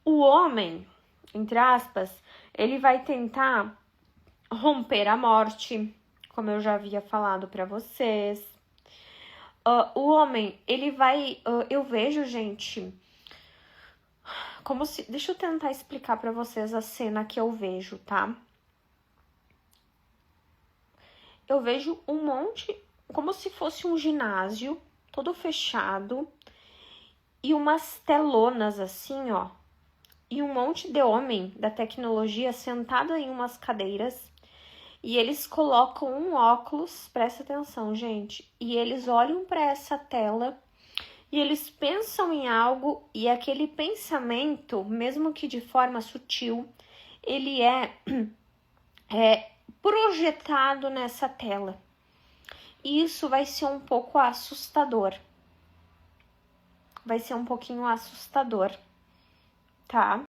O homem, entre aspas, ele vai tentar romper a morte, como eu já havia falado para vocês. O homem, ele vai... eu vejo, gente, como se... Deixa eu tentar explicar para vocês a cena que eu vejo, tá? Eu vejo um monte... Como se fosse um ginásio, todo fechado. E umas telonas assim, ó. E um monte de homem da tecnologia sentado em umas cadeiras. E eles colocam um óculos, presta atenção, gente. E eles olham para essa tela e eles pensam em algo. E aquele pensamento, mesmo que de forma sutil, ele é projetado nessa tela. E isso vai ser um pouco assustador. Vai ser um pouquinho assustador, tá?